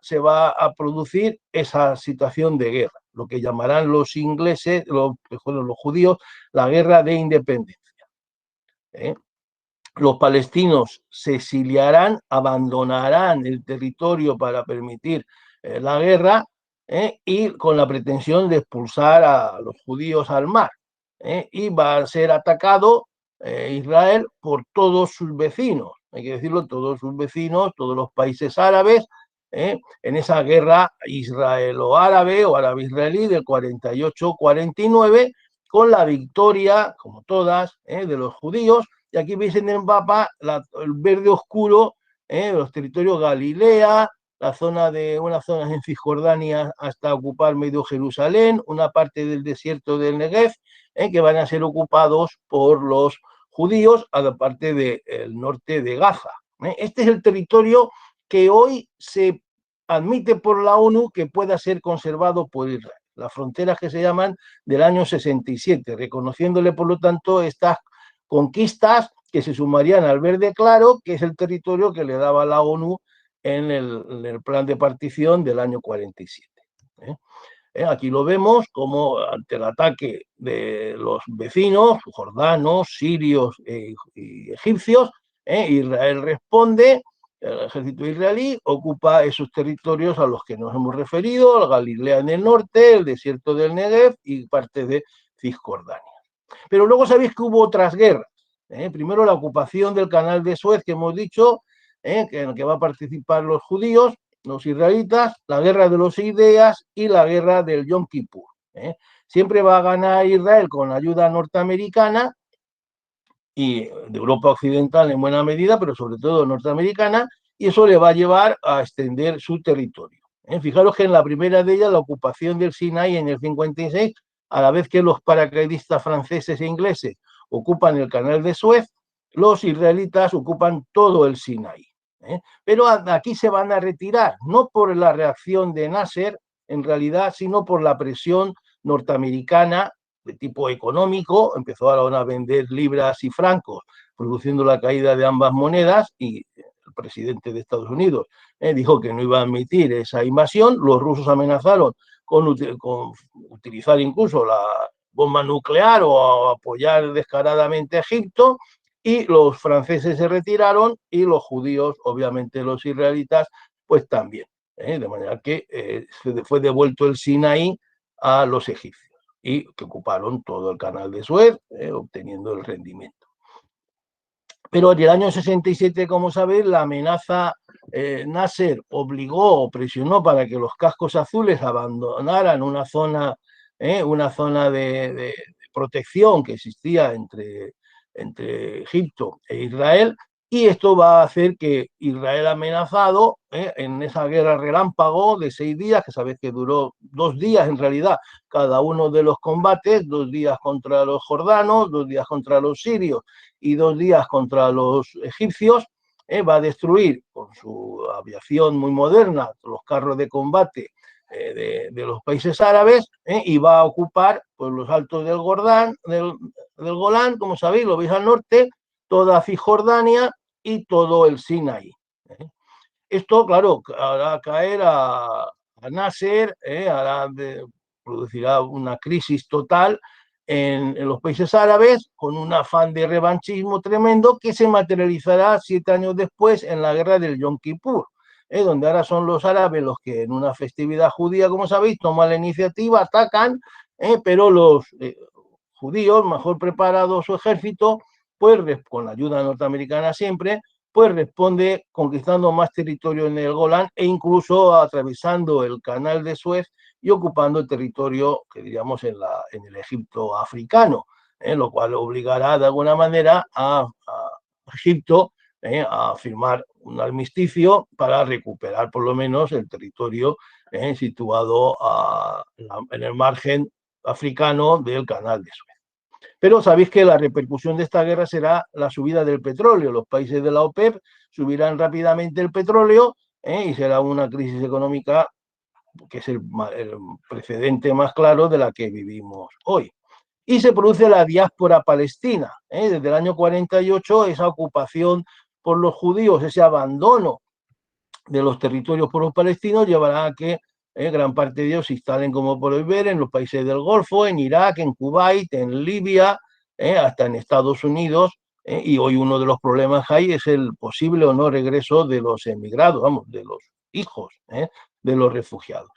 se va a producir esa situación de guerra, lo que llamarán los ingleses, los judíos, la guerra de independencia. Los palestinos se exiliarán, abandonarán el territorio para permitir la guerra, y con la pretensión de expulsar a los judíos al mar. Y va a ser atacado Israel por todos sus vecinos, hay que decirlo, todos sus vecinos, todos los países árabes, en esa guerra israelo-árabe o árabe-israelí del 48-49, con la victoria, como todas, de los judíos. Y aquí veis en el mapa el verde oscuro, los territorios Galilea, unas zonas en Cisjordania hasta ocupar medio Jerusalén, una parte del desierto del Negev, que van a ser ocupados por los judíos, aparte del norte de Gaza. Este es el territorio que hoy se admite por la ONU que pueda ser conservado por Israel. Las fronteras que se llaman del año 67, reconociéndole, por lo tanto, estas conquistas que se sumarían al verde claro, que es el territorio que le daba la ONU en el plan de partición del año 47. Aquí lo vemos como ante el ataque de los vecinos, jordanos, sirios y egipcios, Israel responde, el ejército israelí ocupa esos territorios a los que nos hemos referido, la Galilea en el norte, el desierto del Negev y parte de Cisjordania. Pero luego sabéis que hubo otras guerras. Primero la ocupación del canal de Suez, que hemos dicho, en el que van a participar los judíos, los israelitas, la guerra de los ideas y la guerra del Yom Kippur. Siempre va a ganar Israel con ayuda norteamericana y de Europa Occidental en buena medida, pero sobre todo norteamericana, y eso le va a llevar a extender su territorio. Fijaros que en la primera de ellas, la ocupación del Sinaí en el 56, a la vez que los paracaidistas franceses e ingleses ocupan el canal de Suez, los israelitas ocupan todo el Sinaí. Pero aquí se van a retirar, no por la reacción de Nasser, en realidad, sino por la presión norteamericana de tipo económico. Empezaron a vender libras y francos, produciendo la caída de ambas monedas, y el presidente de Estados Unidos dijo que no iba a admitir esa invasión. Los rusos amenazaron con utilizar incluso la bomba nuclear o apoyar descaradamente a Egipto, y los franceses se retiraron y los judíos, obviamente los israelitas, pues también. De manera que fue devuelto el Sinaí a los egipcios y que ocuparon todo el canal de Suez, obteniendo el rendimiento. Pero en el año 67, como sabéis, la amenaza Nasser obligó o presionó para que los cascos azules abandonaran una zona de protección que existía entre Egipto e Israel, y esto va a hacer que Israel, amenazado en esa guerra relámpago de 6 días, que sabéis que duró 2 días en realidad cada uno de los combates, 2 días contra los jordanos, 2 días contra los sirios y 2 días contra los egipcios, va a destruir con su aviación muy moderna los carros de combate de los países árabes, y va a ocupar pues, los altos del Golán, como sabéis, lo veis al norte, toda Cisjordania y todo el Sinaí. Esto, claro, hará caer a Nasser, producirá una crisis total en los países árabes, con un afán de revanchismo tremendo que se materializará 7 años después en la guerra del Yom Kippur, donde ahora son los árabes los que en una festividad judía, como sabéis, toman la iniciativa, atacan, pero los judíos, mejor preparados su ejército, pues con la ayuda norteamericana siempre, pues responde conquistando más territorio en el Golán e incluso atravesando el canal de Suez y ocupando el territorio que diríamos en el Egipto africano, lo cual obligará de alguna manera a Egipto a firmar un armisticio para recuperar por lo menos el territorio situado en el margen africano del canal de Suez. Pero sabéis que la repercusión de esta guerra será la subida del petróleo. Los países de la OPEP subirán rápidamente el petróleo y será una crisis económica que es el precedente más claro de la que vivimos hoy. Y se produce la diáspora palestina. Desde el año 48, esa ocupación por los judíos, ese abandono de los territorios por los palestinos, llevará a que gran parte de ellos se instalen, como podéis ver, en los países del Golfo, en Irak, en Kuwait, en Libia, hasta en Estados Unidos, y hoy uno de los problemas ahí es el posible o no regreso de los emigrados, vamos, de los hijos de los refugiados.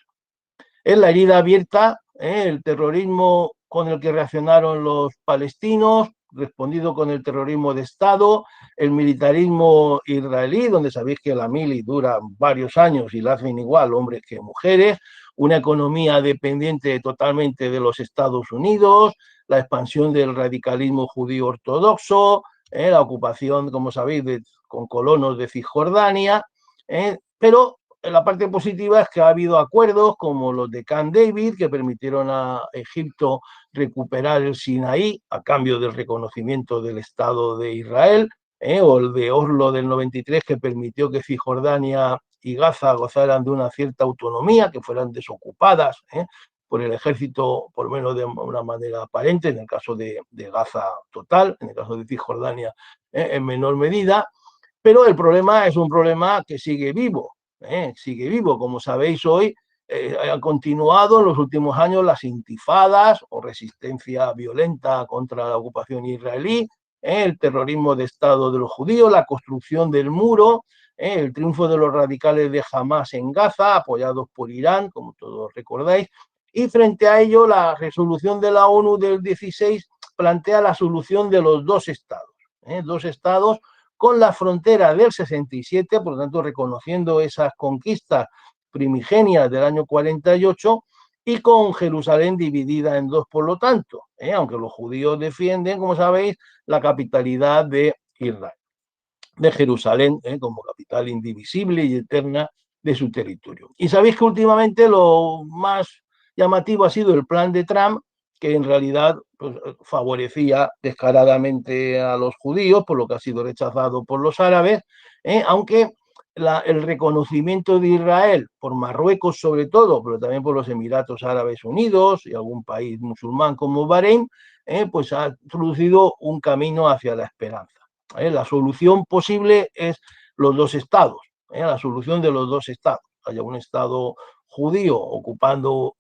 Es la herida abierta, el terrorismo con el que reaccionaron los palestinos, respondido con el terrorismo de Estado, el militarismo israelí, donde sabéis que la mili dura varios años y la hacen igual hombres que mujeres, una economía dependiente totalmente de los Estados Unidos, la expansión del radicalismo judío ortodoxo, la ocupación, como sabéis, con colonos de Cisjordania, pero la parte positiva es que ha habido acuerdos como los de Camp David, que permitieron a Egipto recuperar el Sinaí a cambio del reconocimiento del Estado de Israel, o el de Oslo del 93, que permitió que Cisjordania y Gaza gozaran de una cierta autonomía, que fueran desocupadas por el ejército, por lo menos de una manera aparente, en el caso de Gaza total, en el caso de Cisjordania en menor medida. Pero el problema es un problema que sigue vivo, sigue vivo. Como sabéis hoy, han continuado en los últimos años las intifadas o resistencia violenta contra la ocupación israelí, el terrorismo de Estado de los judíos, la construcción del muro, el triunfo de los radicales de Hamas en Gaza, apoyados por Irán, como todos recordáis, y frente a ello la resolución de la ONU del 16 plantea la solución de los dos estados con la frontera del 67, por lo tanto reconociendo esas conquistas primigenias del año 48 y con Jerusalén dividida en dos, por lo tanto, aunque los judíos defienden, como sabéis, la capitalidad de Israel, de Jerusalén, como capital indivisible y eterna de su territorio. Y sabéis que últimamente lo más llamativo ha sido el plan de Trump, que en realidad pues, favorecía descaradamente a los judíos, por lo que ha sido rechazado por los árabes, aunque el reconocimiento de Israel por Marruecos sobre todo, pero también por los Emiratos Árabes Unidos y algún país musulmán como Bahrein, pues ha introducido un camino hacia la esperanza. La solución posible es los dos estados, la solución de los dos estados. Haya un estado judío ocupando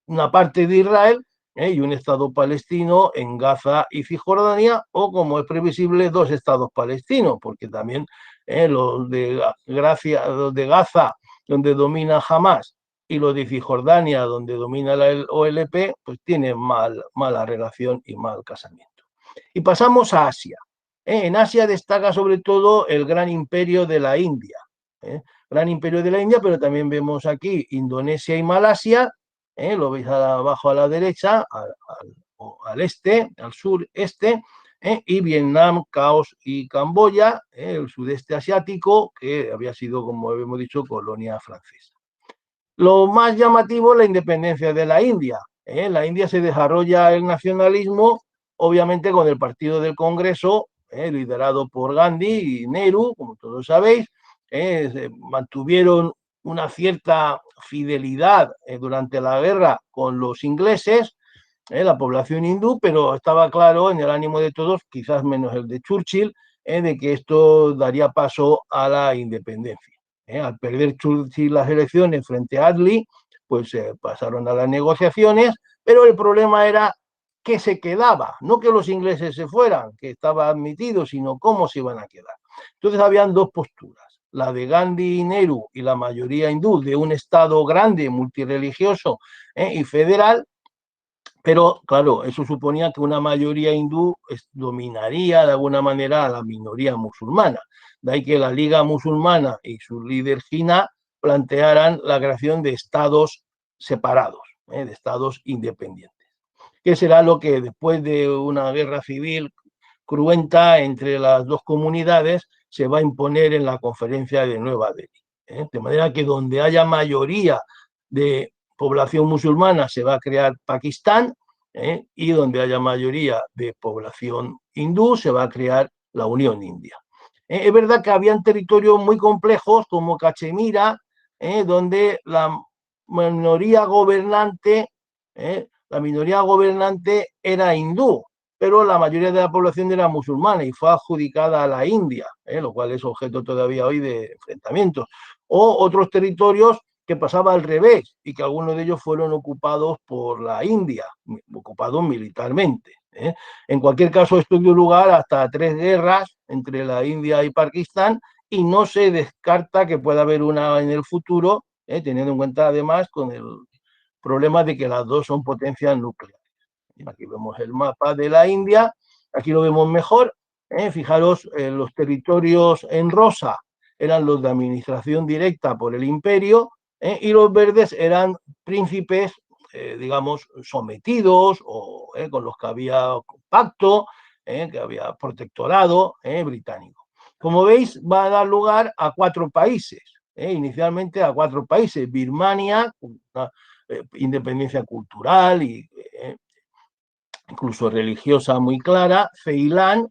una parte de Israel y un estado palestino en Gaza y Cisjordania, o como es previsible, dos estados palestinos, porque también los de Gaza, donde domina Hamas, y los de Cisjordania, donde domina la OLP, pues tienen mala relación y mal casamiento. Y pasamos a Asia. En Asia destaca sobre todo el gran imperio de la India. Gran imperio de la India, pero también vemos aquí Indonesia y Malasia, lo veis abajo a la derecha, al este, al sureste, y Vietnam, Laos y Camboya, el sudeste asiático, que había sido, como hemos dicho, colonia francesa. Lo más llamativo es la independencia de la India. En la India se desarrolla el nacionalismo, obviamente con el partido del Congreso, liderado por Gandhi y Nehru, como todos sabéis, mantuvieron una cierta fidelidad durante la guerra con los ingleses, la población hindú, pero estaba claro en el ánimo de todos, quizás menos el de Churchill, de que esto daría paso a la independencia. Al perder Churchill las elecciones frente a Attlee, pues pasaron a las negociaciones, pero el problema era qué se quedaba, no que los ingleses se fueran, que estaba admitido, sino cómo se iban a quedar. Entonces habían dos posturas, la de Gandhi y Nehru y la mayoría hindú de un Estado grande, multirreligioso y federal, pero claro, eso suponía que una mayoría hindú dominaría de alguna manera a la minoría musulmana. De ahí que la Liga Musulmana y su líder Jinnah plantearan la creación de estados separados, de estados independientes. Que será lo que después de una guerra civil cruenta entre las dos comunidades se va a imponer en la conferencia de Nueva Delhi. De manera que donde haya mayoría de población musulmana se va a crear Pakistán, y donde haya mayoría de población hindú se va a crear la Unión India. Es verdad que habían territorios muy complejos como Cachemira, donde la minoría gobernante era hindú, pero la mayoría de la población era musulmana y fue adjudicada a la India, lo cual es objeto todavía hoy de enfrentamientos. O otros territorios que pasaba al revés y que algunos de ellos fueron ocupados por la India, ocupados militarmente. En cualquier caso, esto dio lugar hasta 3 guerras entre la India y Pakistán y no se descarta que pueda haber una en el futuro, teniendo en cuenta además con el problema de que las dos son potencias nucleares. Aquí vemos el mapa de la India, aquí lo vemos mejor. Fijaros, los territorios en rosa eran los de administración directa por el imperio, y los verdes eran príncipes, digamos, sometidos o con los que había pacto, que había protectorado británico. Como veis, va a dar lugar a 4 países. inicialmente a 4 países: Birmania, una independencia cultural y incluso religiosa muy clara; Ceilán,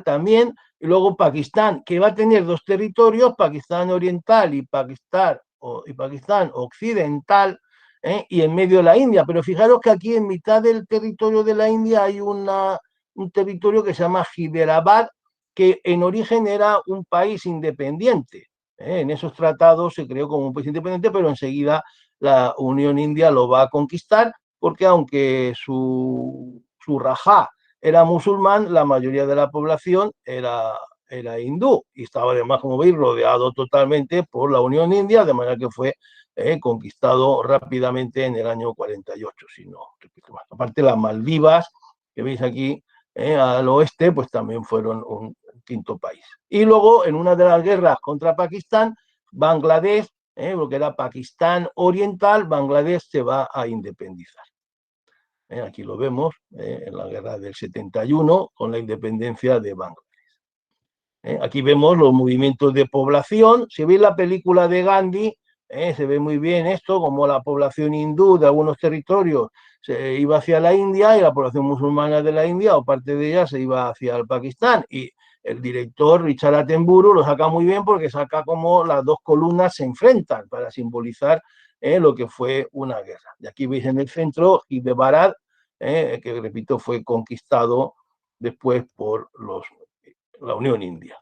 también; y luego Pakistán, que va a tener 2 territorios: Pakistán Oriental y Pakistán Occidental, y en medio de la India. Pero fijaros que aquí en mitad del territorio de la India hay un territorio que se llama Hyderabad, que en origen era un país independiente. En esos tratados se creó como un país independiente, pero enseguida la Unión India lo va a conquistar, porque aunque su rajá era musulmán, la mayoría de la población era hindú, y estaba además, como veis, rodeado totalmente por la Unión India, de manera que fue conquistado rápidamente en el año 48, si no repito más. Aparte, las Maldivas, que veis aquí al oeste, pues también fueron un quinto país. Y luego, en una de las guerras contra Pakistán, Bangladesh, lo que era Pakistán Oriental, Bangladesh se va a independizar. Aquí lo vemos, en la guerra del 71, con la independencia de Bangladesh. Aquí vemos los movimientos de población. Si veis la película de Gandhi, se ve muy bien esto, como la población hindú de algunos territorios se iba hacia la India, y la población musulmana de la India, o parte de ella, se iba hacia el Pakistán. Y el director Richard Attenborough lo saca muy bien, porque saca como las 2 columnas se enfrentan para simbolizar lo que fue una guerra. Y aquí veis en el centro Hyderabad, que repito, fue conquistado después por la Unión India.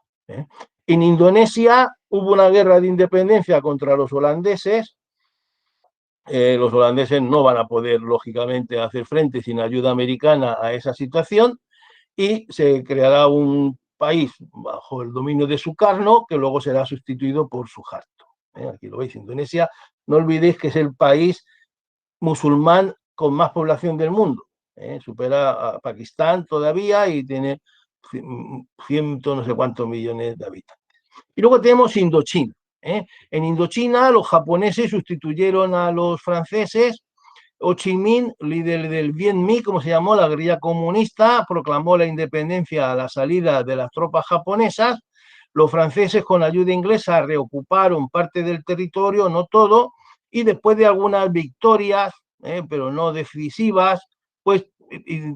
En Indonesia hubo una guerra de independencia contra los holandeses. Los holandeses no van a poder, lógicamente, hacer frente sin ayuda americana a esa situación, y se creará un país bajo el dominio de Sukarno, que luego será sustituido por Suharto. Aquí lo veis, Indonesia. No olvidéis que es el país musulmán con más población del mundo. Supera a Pakistán todavía, y tiene ciento no sé cuántos millones de habitantes. Y luego tenemos Indochina. En Indochina los japoneses sustituyeron a los franceses. Ho Chi Minh, líder del Viet Minh, como se llamó, la guerrilla comunista, proclamó la independencia a la salida de las tropas japonesas. Los franceses, con ayuda inglesa, reocuparon parte del territorio, no todo, y después de algunas victorias, pero no decisivas, pues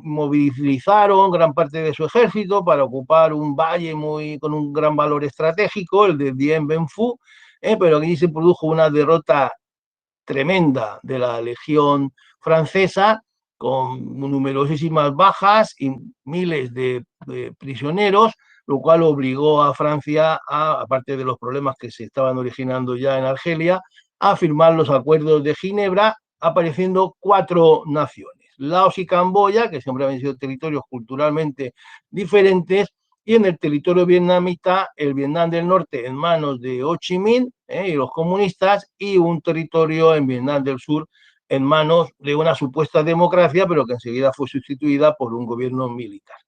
movilizaron gran parte de su ejército para ocupar un valle con un gran valor estratégico, el de Dien Bien Phu, pero aquí se produjo una derrota tremenda de la legión francesa, con numerosísimas bajas y miles de prisioneros, lo cual obligó a Francia, aparte de los problemas que se estaban originando ya en Argelia, a firmar los acuerdos de Ginebra, apareciendo 4 naciones: Laos y Camboya, que siempre habían sido territorios culturalmente diferentes; y en el territorio vietnamita, el Vietnam del Norte en manos de Ho Chi Minh y los comunistas, y un territorio en Vietnam del Sur en manos de una supuesta democracia, pero que enseguida fue sustituida por un gobierno militar.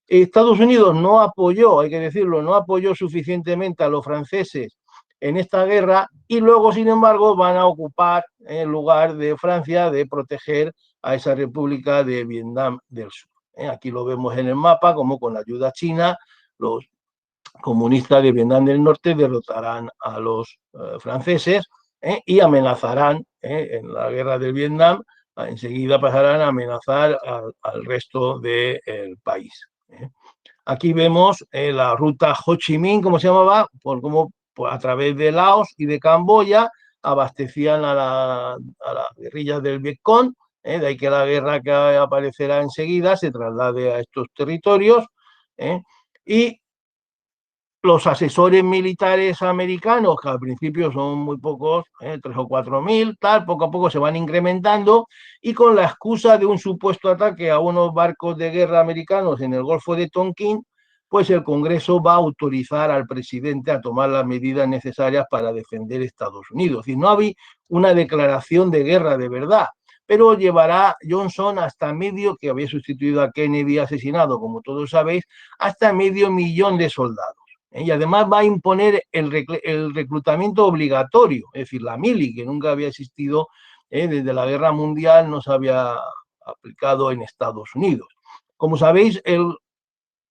Estados Unidos no apoyó, hay que decirlo, no apoyó suficientemente a los franceses en esta guerra, y luego, sin embargo, van a ocupar en lugar de Francia de proteger a esa república de Vietnam del Sur. Aquí lo vemos en el mapa, como con la ayuda china, los comunistas de Vietnam del Norte derrotarán a los franceses, y amenazarán en la guerra del Vietnam. Enseguida pasarán a amenazar al resto del país. Aquí vemos la ruta Ho Chi Minh, como se llamaba, a través de Laos y de Camboya abastecían a las guerrillas del Vietcong. De ahí que la guerra que aparecerá enseguida se traslade a estos territorios. Y los asesores militares americanos, que al principio son muy pocos, 3 o 4 mil, poco a poco se van incrementando, y con la excusa de un supuesto ataque a unos barcos de guerra americanos en el Golfo de Tonkin, pues el Congreso va a autorizar al presidente a tomar las medidas necesarias para defender Estados Unidos. Y no había una declaración de guerra de verdad, pero llevará Johnson hasta que había sustituido a Kennedy asesinado, como todos sabéis, hasta 500.000 de soldados. Y además va a imponer el reclutamiento obligatorio, es decir, la mili, que nunca había existido desde la Guerra Mundial, no se había aplicado en Estados Unidos. Como sabéis, el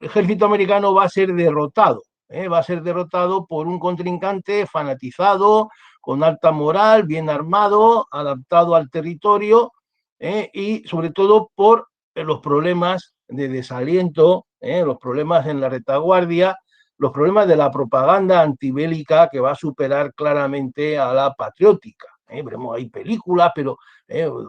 ejército americano va a ser derrotado va a ser derrotado por un contrincante fanatizado, con alta moral, bien armado, adaptado al territorio, y sobre todo por los problemas de desaliento, los problemas en la retaguardia, los problemas de la propaganda antibélica que va a superar claramente a la patriótica. Veremos ahí películas, pero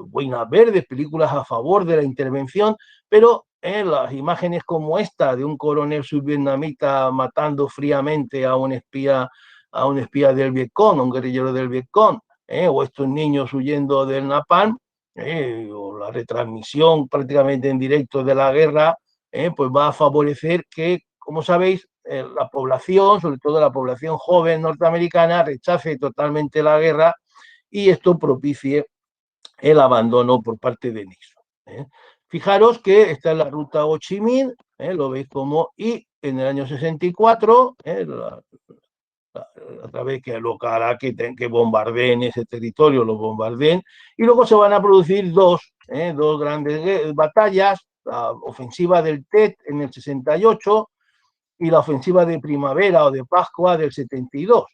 boinas verdes, películas a favor de la intervención, pero las imágenes como esta de un coronel subvietnamita matando fríamente a un espía del Vietcong, a un guerrillero del Vietcong, o estos niños huyendo del Napalm, o la retransmisión prácticamente en directo de la guerra, pues va a favorecer que, como sabéis, la población, sobre todo la población joven norteamericana, rechace totalmente la guerra y esto propicie el abandono por parte de Nixon. Fijaros que esta es la ruta Ho Chi Minh, lo veis como, y en el año 64, a través que lo que hará que bombardeen ese territorio, lo bombardeen, y luego se van a producir dos grandes batallas, la ofensiva del Tet en el 68 y la ofensiva de primavera o de Pascua del 72.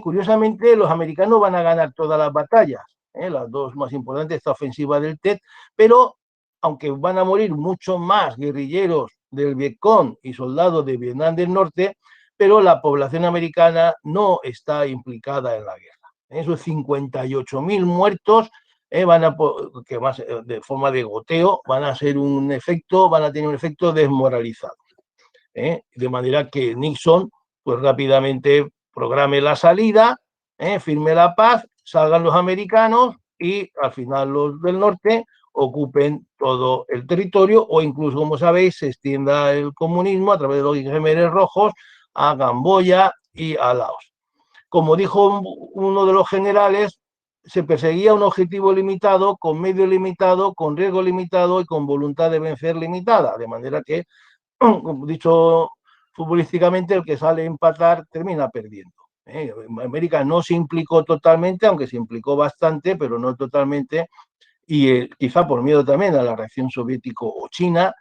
Curiosamente, los americanos van a ganar todas las batallas, las dos más importantes, esta ofensiva del Tet, pero aunque van a morir muchos más guerrilleros del Vietcong y soldados de Vietnam del Norte, pero la población americana no está implicada en la guerra. Esos 58.000 muertos que más de forma de goteo van a tener un efecto desmoralizado. De manera que Nixon pues rápidamente programe la salida, firme la paz, salgan los americanos y al final los del norte ocupen todo el territorio o incluso, como sabéis, se extienda el comunismo a través de los Khmeres rojos a Camboya y a Laos. Como dijo uno de los generales, se perseguía un objetivo limitado, con medio limitado, con riesgo limitado y con voluntad de vencer limitada, de manera que, como dicho futbolísticamente, el que sale a empatar termina perdiendo. América no se implicó totalmente, aunque se implicó bastante, pero no totalmente, y quizá por miedo también a la reacción soviético o china,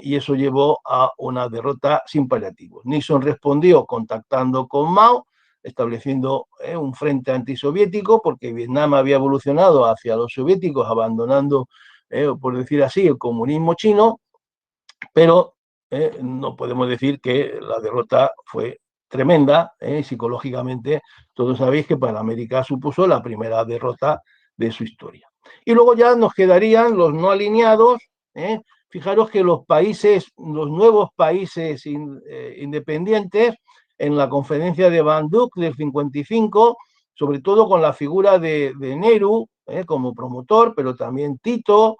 y eso llevó a una derrota sin paliativos. Nixon respondió contactando con Mao, estableciendo un frente antisoviético, porque Vietnam había evolucionado hacia los soviéticos, abandonando, por decir así, el comunismo chino, pero no podemos decir que la derrota fue tremenda, psicológicamente. Todos sabéis que para América supuso la primera derrota de su historia. Y luego ya nos quedarían los no alineados. Fijaros que los nuevos países independientes, en la conferencia de Bandung del 55, sobre todo con la figura de Nehru como promotor, pero también Tito,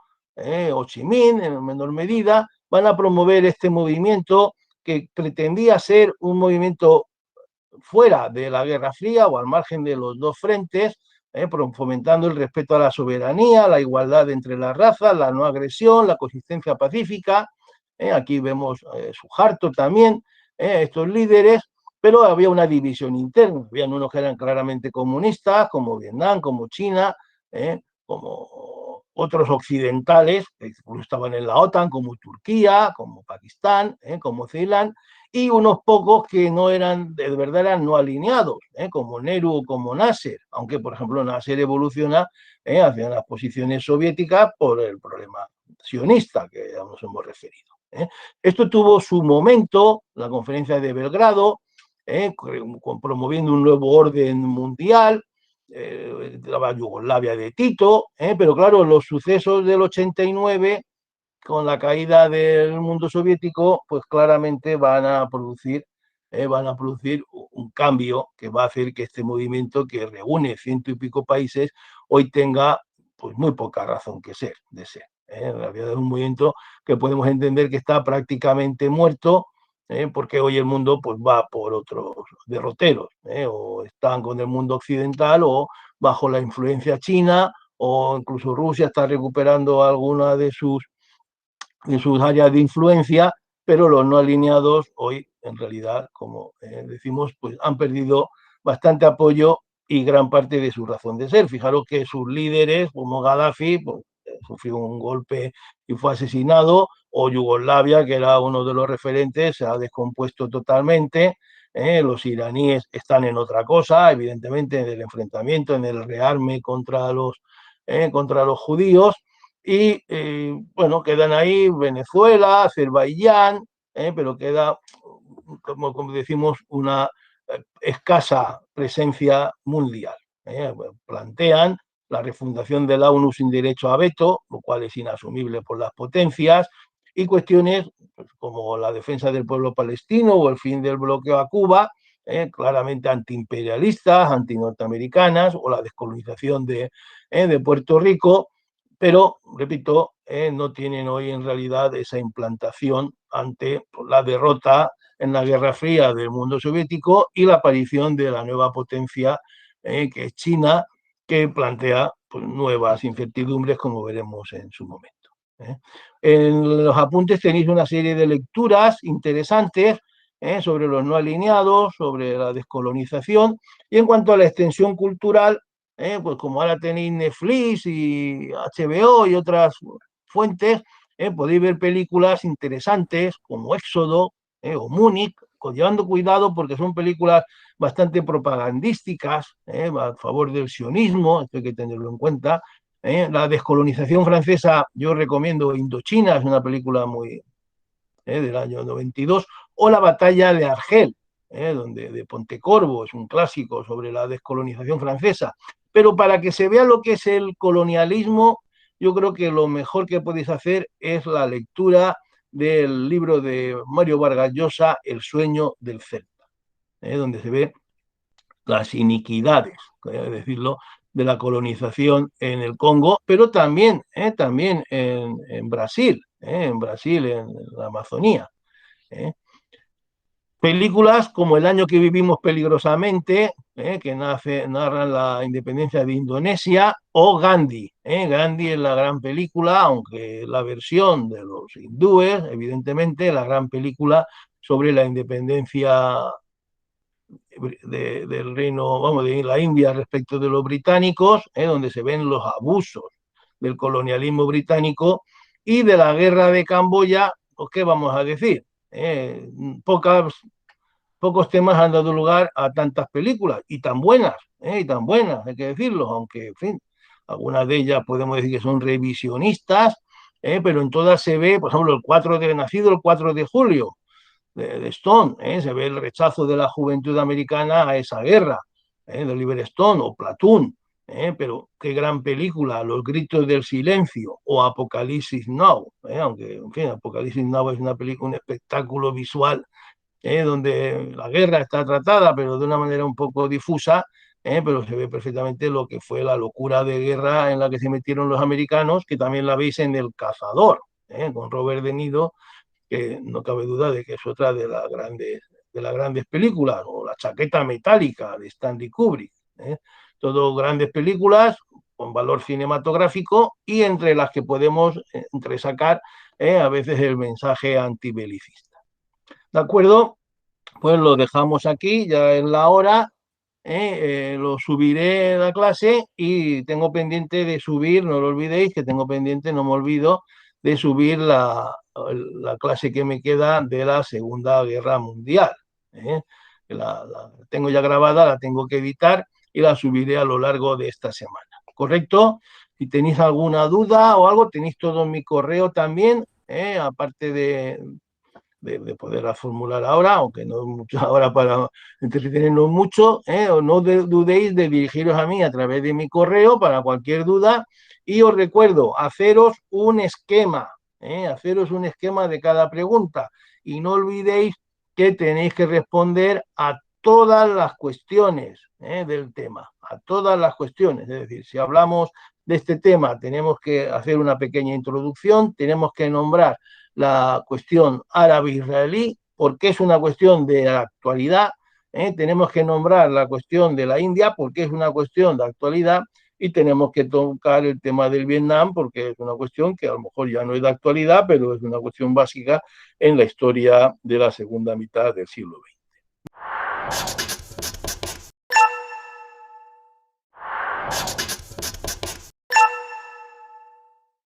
Ho Chi Minh en menor medida, van a promover este movimiento que pretendía ser un movimiento fuera de la Guerra Fría o al margen de los dos frentes, fomentando el respeto a la soberanía, la igualdad entre las razas, la no agresión, la coexistencia pacífica. Aquí vemos Suharto también, estos líderes, pero había una división interna. Habían unos que eran claramente comunistas, como Vietnam, como China, como otros occidentales, que estaban en la OTAN, como Turquía, como Pakistán, como Ceilán, y unos pocos que no eran, de verdad eran no alineados, como Nehru o como Nasser, aunque por ejemplo Nasser evoluciona hacia las posiciones soviéticas por el problema sionista que ya nos hemos referido. Esto tuvo su momento, la conferencia de Belgrado, promoviendo un nuevo orden mundial, la Yugoslavia de Tito, pero claro, los sucesos del 89 con la caída del mundo soviético, pues claramente van a producir un cambio que va a hacer que este movimiento, que reúne 100 y pico países, hoy tenga pues muy poca razón de ser. En realidad es un movimiento que podemos entender que está prácticamente muerto, porque hoy el mundo pues va por otros derroteros, o están con el mundo occidental o bajo la influencia china, o incluso Rusia está recuperando alguna de sus áreas de influencia, pero los no alineados hoy, en realidad, como decimos, pues han perdido bastante apoyo y gran parte de su razón de ser. Fijaros que sus líderes, como Gaddafi, pues, sufrió un golpe y fue asesinado, o Yugoslavia, que era uno de los referentes, se ha descompuesto totalmente. Los iraníes están en otra cosa, evidentemente, en el enfrentamiento, en el rearme contra los judíos, y bueno, quedan ahí Venezuela, Azerbaiyán, pero queda, como decimos, una escasa presencia mundial. Plantean la refundación de la ONU sin derecho a veto, lo cual es inasumible por las potencias, y cuestiones pues, como la defensa del pueblo palestino o el fin del bloqueo a Cuba, claramente antiimperialistas, antinorteamericanas, o la descolonización de Puerto Rico, pero, repito, no tienen hoy en realidad esa implantación ante la derrota en la Guerra Fría del mundo soviético y la aparición de la nueva potencia que es China, que plantea pues, nuevas incertidumbres, como veremos en su momento. En los apuntes tenéis una serie de lecturas interesantes sobre los no alineados, sobre la descolonización, y en cuanto a la extensión cultural, pues como ahora tenéis Netflix y HBO y otras fuentes, podéis ver películas interesantes como Éxodo o Múnich, llevando cuidado porque son películas bastante propagandísticas a favor del sionismo, esto hay que tenerlo en cuenta. La descolonización francesa, yo recomiendo Indochina, es una película muy del año 92, o La batalla de Argel, de Pontecorvo, es un clásico sobre la descolonización francesa. Pero para que se vea lo que es el colonialismo, yo creo que lo mejor que podéis hacer es la lectura del libro de Mario Vargas Llosa, El sueño del Celta, donde se ve las iniquidades, decirlo, de la colonización en el Congo, pero también en Brasil, en la Amazonía. Películas como El año que vivimos peligrosamente, que narran la independencia de Indonesia, o Gandhi. Gandhi es la gran película, aunque la versión de los hindúes, evidentemente, la gran película sobre la independencia del reino, vamos, de la India respecto de los británicos, donde se ven los abusos del colonialismo británico y de la guerra de Camboya, pues, ¿qué vamos a decir? Pocos temas han dado lugar a tantas películas y tan buenas, hay que decirlo, aunque, en fin, algunas de ellas podemos decir que son revisionistas, pero en todas se ve, por ejemplo, nacido el 4 de julio, de Stone, se ve el rechazo de la juventud americana a esa guerra, de Oliver Stone o Platoon, pero qué gran película, Los gritos del silencio o Apocalipsis Now, aunque, en fin, Apocalipsis Now es una película, un espectáculo visual donde la guerra está tratada, pero de una manera un poco difusa, pero se ve perfectamente lo que fue la locura de guerra en la que se metieron los americanos, que también la veis en El Cazador, con Robert De Niro, que no cabe duda de que es otra de las grandes películas, o La chaqueta metálica de Stanley Kubrick. Todo grandes películas con valor cinematográfico y entre las que podemos entresacar a veces el mensaje antibelicista. ¿De acuerdo? Pues lo dejamos aquí, ya es la hora. Lo subiré a la clase y tengo pendiente de subir, no lo olvidéis, que tengo pendiente, no me olvido, de subir la clase que me queda de la Segunda Guerra Mundial. ¿eh? La tengo ya grabada, la tengo que editar y la subiré a lo largo de esta semana. ¿Correcto? Si tenéis alguna duda o algo, tenéis todo mi correo también, aparte de poderla formular ahora, aunque no es mucho ahora para entretenernos mucho, o no dudéis de dirigiros a mí a través de mi correo para cualquier duda. Y os recuerdo, haceros un esquema de cada pregunta y no olvidéis que tenéis que responder a todas las cuestiones del tema, a todas las cuestiones. Es decir, si hablamos de este tema, tenemos que hacer una pequeña introducción, tenemos que nombrar la cuestión árabe-israelí, porque es una cuestión de actualidad, tenemos que nombrar la cuestión de la India, porque es una cuestión de actualidad, y tenemos que tocar el tema del Vietnam, porque es una cuestión que a lo mejor ya no es de actualidad, pero es una cuestión básica en la historia de la segunda mitad del siglo XX.